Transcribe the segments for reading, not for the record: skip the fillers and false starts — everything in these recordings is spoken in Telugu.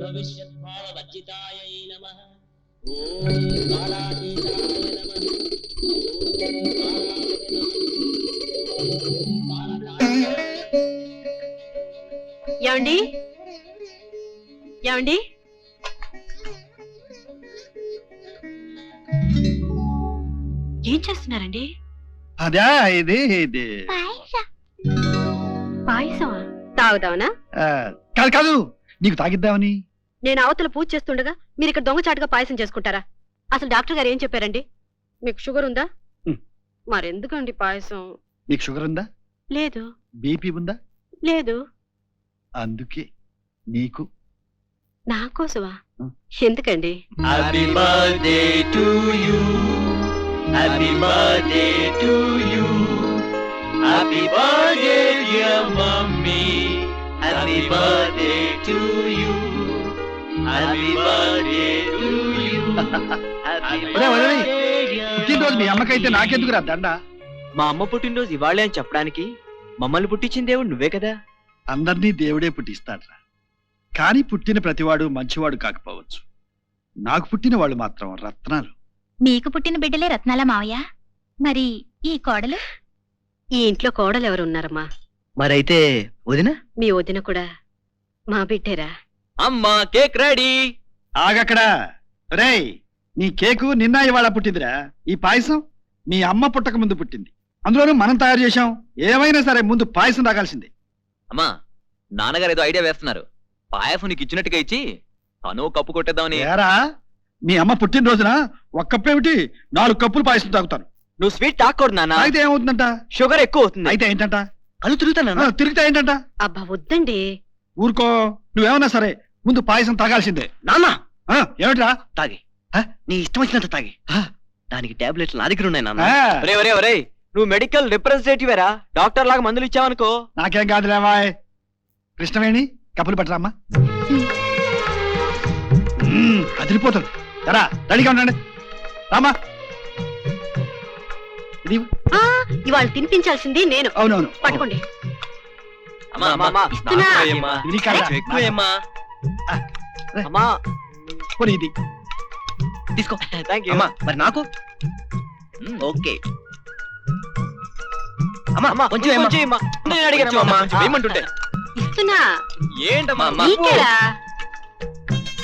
భవిష్యద్భావవర్జితాయై నమః. ఓం కాలాతీతాయ నమః. ఏమండి ఏమండి ఏం చేస్తున్నారండి? అదా ఇది ఇది పాయసమా? తాగుదావనా? కాదు కాదు, నీకు తాగిద్దామని. నేను అవతల పూజ చేస్తుండగా మీరు ఇక్కడ దొంగచాటుగా పాయసం చేసుకుంటారా? అసలు డాక్టర్ గారు ఏం చెప్పారండి? మీకు షుగర్ ఉందా? మరెందుకండి పాయసం? నీకు షుగర్ ఉందా? లేదు. బీపీ ఉందా? లేదు. అందుకే నీకు. నా కోసమా? ఎందుకండి? Happy birthday to you, happy birthday to you, happy birthday dear mummy, happy birthday to you, happy birthday to you. పుట్టినరోజు మీ అమ్మకైతే నాకెందుకు రా దండ? మా అమ్మ పుట్టినరోజు ఇవాళే అని చెప్పడానికి మమ్మల్ని పుట్టించిన దేవుడు నువ్వే కదా. అందరినీ దేవుడే పుట్టిస్తాడ్రా, కానీ పుట్టిన ప్రతివాడు మంచివాడు కాకపోవచ్చు. నాకు పుట్టిన వాళ్ళు మాత్రం రత్నాలు. మీకు పుట్టిన బిడ్డలే రత్నాల మావయ్య. మరి ఈ కోడలు? ఈ ఇంట్లో కోడలు ఎవరు ఉన్నారమ్మా? మరైతే వదిన? మీ వదిన కూడా మా బిడ్డేరా. అమ్మా కేక్ రెడీ. ఆగక్కడా. రేయ్, నీ కేకు నిన్న ఇవాళ పుట్టిందిరా. ఈ పాయసం మీ అమ్మ పుట్టక ముందు పుట్టింది. అందులోనూ మనం తయారు చేశాం. ఏమైనా సరే ముందు పాయసం తాగాల్సిందే. అమ్మా, నాన్నగారు ఏదో ఐడియా వేస్తున్నారు. పాయసం నీకు ఇచ్చినట్టుగా ఇచ్చి తను కప్పు కొట్టేద్దామని. ఏరా, మీ అమ్మ పుట్టినరోజున ఒక్క కప్పేమిటి 4 కప్పులు పాయసం తాగుతాను. నువ్వు స్వీట్ తాకూడదు నాన్న. అయితే ఏమవుతుందంట? షుగర్ ఎక్కువ అవుతుంది. అయితే ఏంటంట? కళ్ళు తిరుగుతాను. తిరిగితే ఏంటంట? అబ్బా వద్దండి. ఊరుకో, నువ్వేమన్నా సరే ముందు పాయసం తాగాల్సిందే. నాన్న ఏమిట్రా? తాగి నీ ఇష్టం వచ్చినంత తాగి. దానికి టాబ్లెట్లు నా దగ్గర ఉన్నాయి నాన్న. ఆ, ఒరే ఒరే ఒరే, నువ్వు మెడికల్ రిప్రజెంటేటివేరా? డాక్టర్ లాగా మందులు ఇచ్చావనుకో. నాకేం కాదులేవాయ్. కృష్ణవేణి, కప్పులు పట్టరామ్మా. అదిరిపోతుంది. ఎరా, రెడీగా ఉండండి. రామా. ఇది ఇవాళ తినిపించాల్సింది నేను. అవునవును. పట్టుకోండి. అమ్మా అమ్మా అమ్మా, ఇస్తున్నా. నాకు వేయమ్మా. ఇది కాదా? కొంచెం ఎక్కువేయమ్మా. అమ్మా పోనీ ఇది. తీసుకో. Thank you. మరి నాకు ఓకే. అమ్మా అమ్మా కొంచెం వేయమ్మా. నేను అడిగాను అమ్మా, కొంచెం వేయమంటుంటే. ఇస్తున్నా. ఏంటమ్మా అమ్మా? నీకేరా?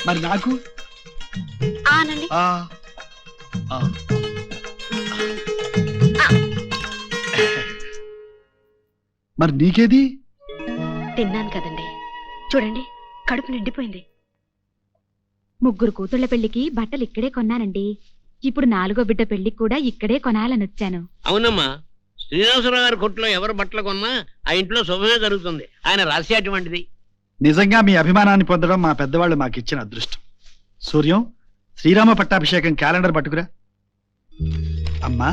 మరి నాకు ఆనండి. ఆ, ఆ. మరి నీకేది? తిన్నాను కదండి. చూడండి, కడుపు నిండిపోయింది. 3 కూతుళ్ల పెళ్లికి బట్టలు ఇక్కడే కొన్నానండి. ఇప్పుడు 4వ బిడ్డ పెళ్లికి కూడా ఇక్కడే కొనాలని వచ్చాను. అవునమ్మా, శ్రీనివాసరావు గారి కొట్లో ఎవరు బట్టలు కొన్నా ఆ ఇంట్లో శుభమే జరుగుతుంది. ఆయన రాసి అటువంటిది. నిజంగా మీ అభిమానాన్ని పొందడం మా పెద్దవాళ్ళు మాకిచ్చిన అదృష్టం. సూర్యం, శ్రీరామ పట్టాభిషేకం క్యాలెండర్ పట్టుకురా. అమ్మా,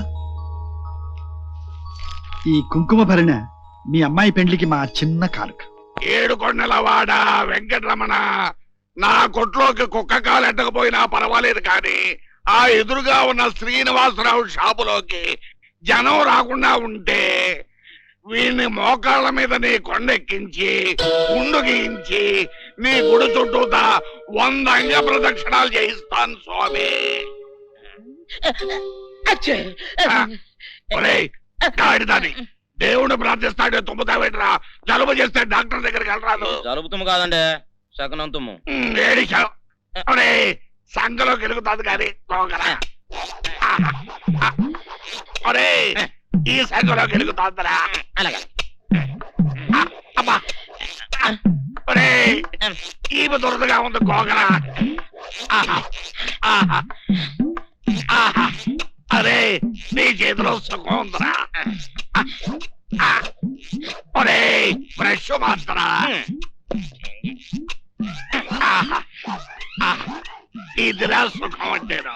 ఈ కుంకుమ భరణ మీ అమ్మాయి పెండ్లికి మా చిన్న కానుక. 7 కొండలవాడ వెంకటరమణ, నా కొట్లోకి కుక్క కాలు ఎట్టకపోయినా పర్వాలేదు, కానీ ఆ ఎదురుగా ఉన్న శ్రీనివాసరావు షాపులోకి జనం రాకుండా ఉంటే వీడిని మోకాళ్ళ మీద నీ కొండెక్కించి గుండు గీయించి నీ గుడి చుట్టూతా 100 అంగ ప్రదక్షిణాలు చేయిస్తాను స్వామి. గాడిదాని దేవుడు ప్రార్థిస్తాడే తుమ్ముతావేట్రా? జలుబు చేస్తే డాక్టర్ దగ్గరికి వెళ్ళరాదు. జలుబుతుము కాదండి, శకనం తుమ్ము. ఏడిచావు సంఘలో గెలుగుతాది కానీ ఒరే, ఈ సంఘలో గెలుగుతాందరా. అమ్మా, ఒరే, ఈమె దురదగా ఉంది గోగరా. అరే, నీ చేతిలో సుఖం ఉందరా. ఒరే, ఫ్రెష్ మాత్రరా. ఇదిరా సుఖం అంటేనా?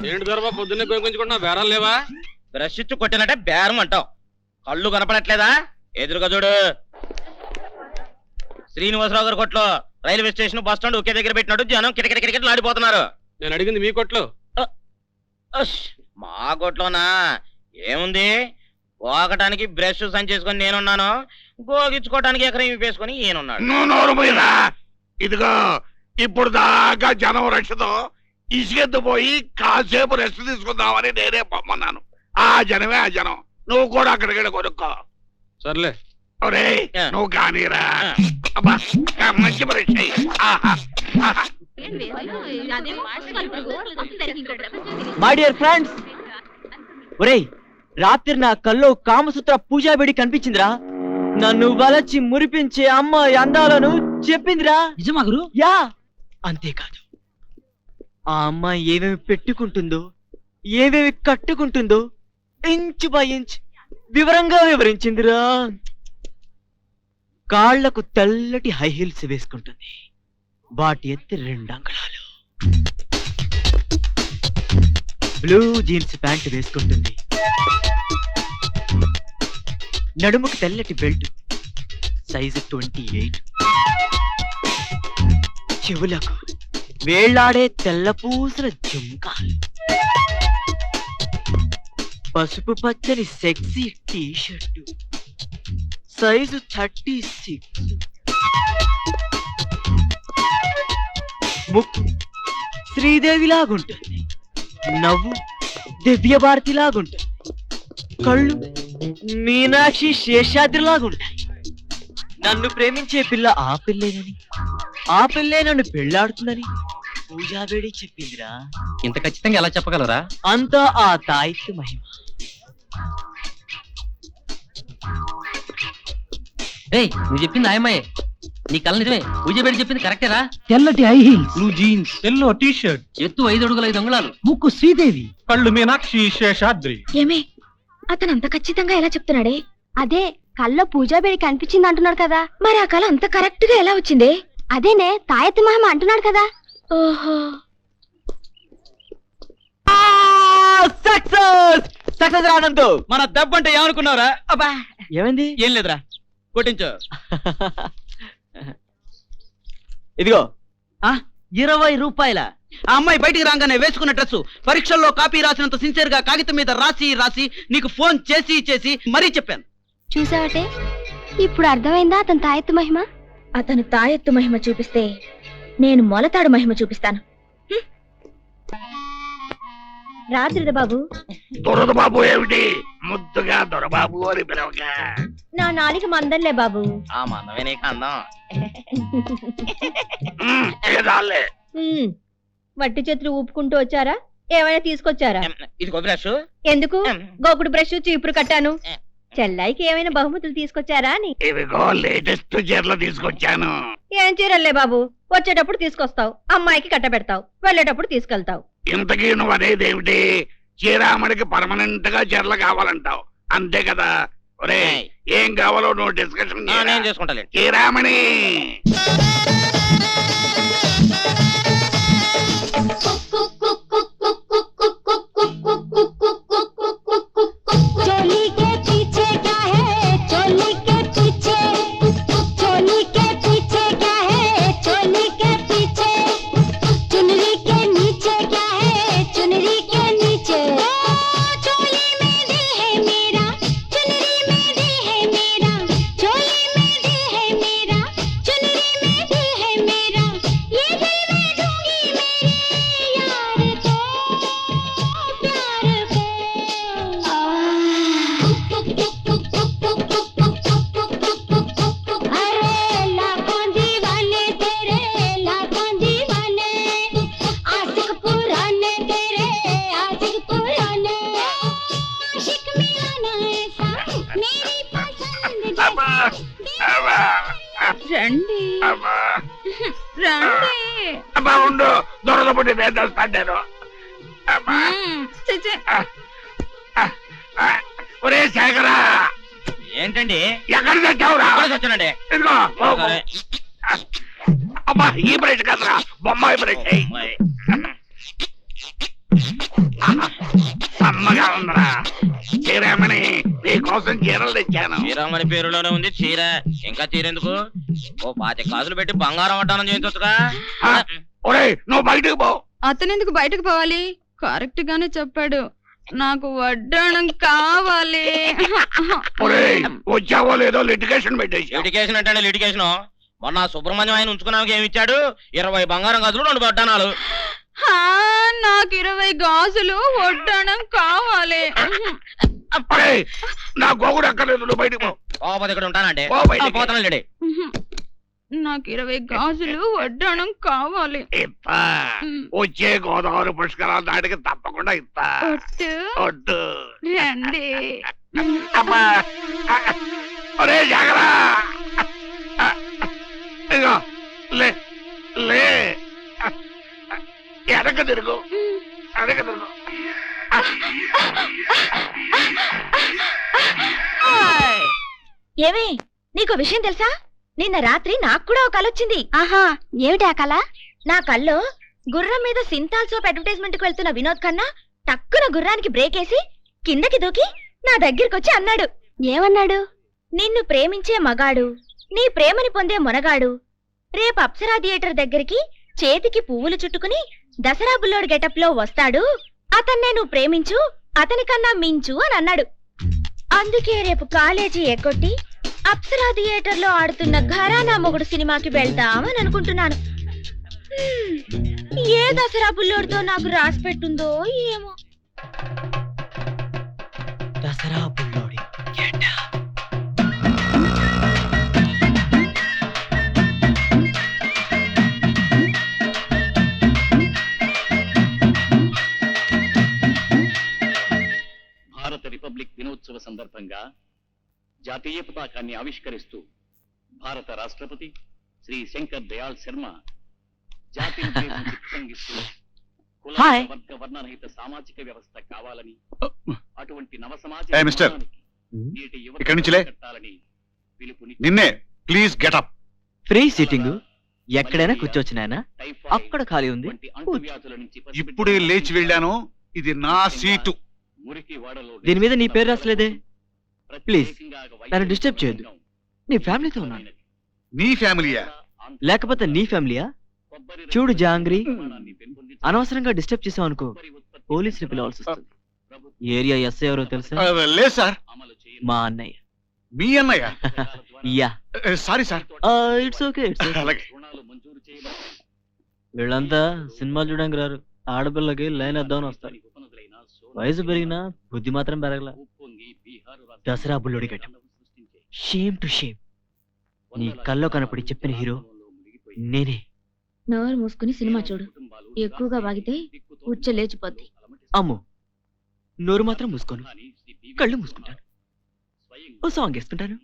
ఏంటి దొరబా, పొద్దున్నే గోయించుకుంటున్నా, బేరాలు లేవా? బ్రష్ ఇచ్చి కొట్టినట్టే బేరం అంటావు. కళ్ళు కనపడట్లేదా? ఎదురుగా చూడు. శ్రీనివాసరావు గారి కొట్లో రైల్వే స్టేషన్ బస్ స్టాండ్ ఒకే దగ్గర పెట్టినట్టు జనం కిటకిట ఆడిపోతున్నారు. నేను అడిగింది మీ కొట్లో. మా కొట్లోనా ఏముంది? గోకటానికి బ్రష్ సంచేసుకొని నేనున్నాను, గోగించుకోవటానికి ఎకరం వేసుకొని ఈయనున్నాడు. నువ్వు నోరు పోయిరా. ఇదిగో, ఇప్పుడు దాకా జనం రక్షతో ఇసుకెత్తిపోయి కాసేపు రెస్ట్ తీసుకుందామని నేనే పొమ్మన్నాను. ఆ జనమే ఆ జనం. నువ్వు కూడా అక్కడికి కొనుక్కో. సర్లే. ఒరే నువ్వు కానీరా. అబ్బా మంచి పరీక్ష. మై డియర్ ఫ్రెండ్స్, ఒరేయ్ రాత్రి నా కల్లో కామసూత్ర పూజా బేడి కనిపించిందిరా. నన్ను వలచి మురిపించే అమ్మాయి అందాలను చెప్పిందిరా. నిజమా గురు? యా, అంతేకాదు ఆ అమ్మాయి ఏమేమి పెట్టుకుంటుందో ఏమేమి కట్టుకుంటుందో ఇంచు బై ఇంచ్ వివరంగా వివరించిందిరా. కాళ్లకు తెల్లటి హై హీల్స్ వేసుకుంటుంది. వాటి ఎత్తి 2 అంగుళాలు. బ్లూ జీన్స్ ప్యాంట్ వేసుకుంటుంది. నడుముకు తెల్లటి బెల్ట్ సైజు 28. చెవులకు వేళ్లాడే తెల్లపూసల జుంకాలు. పసుపు పచ్చని సెక్సీ టీ షర్టు సైజు 36. ముక్కు శ్రీదేవిలాగుంటుంది. నవ్వు దివ్యభారతిలాగుంటుంది. కళ్ళు మీనాక్షి శేషాద్రిలాగుంటాయి. నన్ను ప్రేమించే పిల్ల ఆ పిల్లేనని, ఆ పిల్లే నన్ను పెళ్లాడుతుందని పూజాబేడి చెప్పిందిరా. ఇంత ఖచ్చితంగా ఎలా చెప్పగలరా? అంతా ఆ తాయిత్తు మహిమ. ఏయ్, నువ్వు చెప్పింది ఆయమ్మాయే. నీ కళ్ళ నిజమే. పూజబేడి చెప్పింది కరెక్టేరా. తెల్లటి high heels, blue jeans, yellow T shirt, ఎత్తు 5 అడుగుల 5 అంగుళాలు, ముక్కు శ్రీదేవి, కళ్ళు మీనాక్షి శేషాద్రి. ఏమే అతను అంత ఖచ్చితంగా ఎలా చెప్తున్నాడే? అదే కల్లో పూజాబేడి కనిపించింది అంటున్నాడు కదా, మరి ఆ కళ అంత కరెక్ట్ గా ఎలా వచ్చింది? అదేనే తాయెత్తు మహిమ అంటున్నాడు కదా. ఓహో, సక్సెస్ సక్సెస్ రానందు. మన దెబ్బంటే ఏమనుకున్నావురా? అబ్బా ఏమైంది? ఏం లేదురా, కొట్టించు. ఇదిగో 20 రూపాయల. ఆ అమ్మాయి బయటికి రాగానే వేసుకున్న డ్రెస్ పరీక్షల్లో కాపీ రాసినంత సిన్సియర్ గా కాగితం మీద రాసి నీకు ఫోన్ చేసి మరీ చెప్పాను. చూసావటే, ఇప్పుడు అర్థమైందా అతను తాయెత్తు మహిమ? అతను తాయెత్తు మహిమ చూపిస్తే నేను మొలతాడు మహిమ చూపిస్తాను. రాత్రిద బాబు. దొరబాబు ఏమిటి? ముద్దుగా దొరబాబు అని పిలవగా. నా నాలిక మందర్లే బాబు. ఆ మందమే నీకు అందం. ఏదాలే వట్టి చేతులు ఊపుకుంటూ వచ్చారా? ఏమైనా తీసుకొచ్చారా? ఇది బ్రష్ ఎందుకు? గోకుడు బ్రష్ చీపురు కట్టాను. చెల్లాయికి ఏమైనా బహుమతులు తీసుకొచ్చారా అని. ఇవిగో లేటెస్ట్ చీరలు తీసుకొచ్చాను. ఏం చీరలే బాబు, వచ్చేటప్పుడు తీసుకొస్తావు, అమ్మాయికి కట్టబెడతావు, వెళ్ళేటప్పుడు తీసుకెళ్తావు. ఇంతకీ నువ్వు అనేది ఏమిటి? చీరామణికి పర్మనెంట్ గా చీరలు కావాలంటావు అంతే కదా? ఒరే ఏం కావాలో నువ్వు డిస్కషన్ చేసుకుంటా. చీరామణి ఉండు, దొరదపుట్టి నేను తెస్తాను. ఒరే శేఖరా, ఏంటండి ఎక్కడ తెచ్చావురా? వచ్చానండి. ఇదిగో అబ్బా, ఈ బ్రష్ కదరా, బొమ్మాయి బ్రష్. అమ్మగా ఉందరా. చీరామణి నీ కోసం చీరలు తెచ్చాను. చీరామణి పేరులోనే ఉంది చీర, ఇంకా చీర ఎందుకు? ఓ 5 కాసులు పెట్టి బంగారం వడ్డానం చేయించొచ్చుగా. ఒరే నువ్వు బయటకు పో. అతను ఎందుకు బయటకు పోవాలి? కరెక్ట్ గానే చెప్పాడు, నాకు వడ్డాణం కావాలి. ఒరే వచ్చావో లేదో లిటిగేషన్ పెట్టేసి. లిటిగేషన్ అంటే లిటిగేషన్ మొన్న సుబ్రహ్మణ్యం ఆయన ఉంచుకున్నాక ఏమి ఇచ్చాడు? 20 బంగారం గదులు 2 బడ్డానాలు. నాకు 20 గాజులు వడ్డాణం కావాలి. అరే, నా గోగుడు అక్కర్లేదు, నువ్వు బయటికి పో. పోతే ఇక్కడ ఉంటానంటే పో బయటికి. పోతానండి. నాకు 20 గాజులు వడ్డాణం కావాలి. ఇస్తా. వచ్చే గోదావరి పుష్కరాలు దాటికి తప్పకుండా ఇస్తా. వద్దు. రండి. అమ్మా, ఒరే జాగరా. ఇదిగో, లే లే, వెనక తిరుగు, వెనక తిరుగు. ఏమే నీకు విషయం తెలుసా? నిన్న రాత్రి నాకు కూడా ఒక కల వచ్చింది. ఆహా, ఏమిటి ఆ కల? నా కల్లో గుర్రం మీద సింతాల్ సోప్ అడ్వర్టైజ్మెంట్ కి వెళ్తున్న వినోద్ ఖన్నా టక్కున గుర్రానికి బ్రేక్ వేసి కిందకి దూకి నా దగ్గరికొచ్చి అన్నాడు. ఏమన్నాడు? నిన్ను ప్రేమించే మగాడు, నీ ప్రేమని పొందే మొనగాడు రేపు అప్సరా థియేటర్ దగ్గరికి చేతికి పువ్వులు చుట్టుకుని దసరా బుల్లోడు గెటప్ లో వస్తాడు. అతన్నే నువ్వు ప్రేమించు, అతనికన్నా మించు అని అన్నాడు. అందుకే రేపు కాలేజీ ఎక్కొట్టి అప్సరా థియేటర్ లో ఆడుతున్న ఘరానా మొగుడు సినిమాకి వెళ్దామని అనుకుంటున్నాను. ఏ దసరా బుల్లోడితో నాకు రాసి పెట్టుందో ఏమో. దసరా బుల్లోడి భారత రిపబ్లిక్ దినోత్సవ సందర్భంగా జాతీయ పతాకాన్ని ఆవిష్కరిస్తూ భారత రాష్ట్రపతి శ్రీ శంకర్ దయాళ్ శర్మ జాతీయ ఉద్దేశించి ప్రసంగిస్తూ కుల హాయ్. వర్గ వర్ణరహిత సామాజిక వ్యవస్థ కావాలని, అటువంటి నవ సమాజ ఏ మిస్టర్, నిర్మాణానికి నేటి యువత ఇక్కడి నుంచి లే. కట్టాలని పిలుపుని నిన్నే ప్లీజ్ గెటప్. ఫ్రీ సీటింగ్, ఎక్కడైనా కూర్చోవచ్చు నాయనా. టైఫాయిడ్ అక్కడ ఖాళీ ఉంది. వంటి అంటువ్యాధుల నుంచి ఇప్పుడే లేచి వెళ్ళాను, ఇది నా సీటు. మురికి వాడలో దీని మీద నీ పేరు రాసలేదే. ప్లీజ్, ప్రత్యేకంగా నన్ను డిస్టర్బ్ చేయొద్దు. నీ ఫ్యామిలీతో ఉన్నాను. నీ ఫ్యామిలీయా? లేకపోతే నీ ఫ్యామిలీయా? చూడు జాంగ్రీ, అనవసరంగా డిస్టర్బ్ చేసావు అనుకో పోలీసులు పిలవాల్సి వస్తుంది. ఏరియా ఎస్ఐ ఎవరో తెలుసా? లేదు సార్. మా అన్నయ్య. మీ అన్నయ్య? Yeah, sorry sir. It's okay, it's okay. అలాగే. వీళ్ళంతా సినిమాలు చూడడానికి రారు, ఆడపిల్లకి లైన్ వేద్దామని వస్తారు. వయసు పెరిగినా బుద్ధి మాత్రం పెరగల. దసరా బుల్లోడి గడ్డం, షేమ్ టు షేమ్. నీ కల్లో కనపడి చెప్పిన హీరో నేనే. నోరు మూసుకుని సినిమా చూడు. ఎక్కువగా వాగితే ఉచ్చ లేచిపోద్ది. అమ్మో, నోరు మాత్రం మూసుకోను, కళ్ళు మూసుకుంటాను. ఓ సాంగ్ వేసుకుంటాను.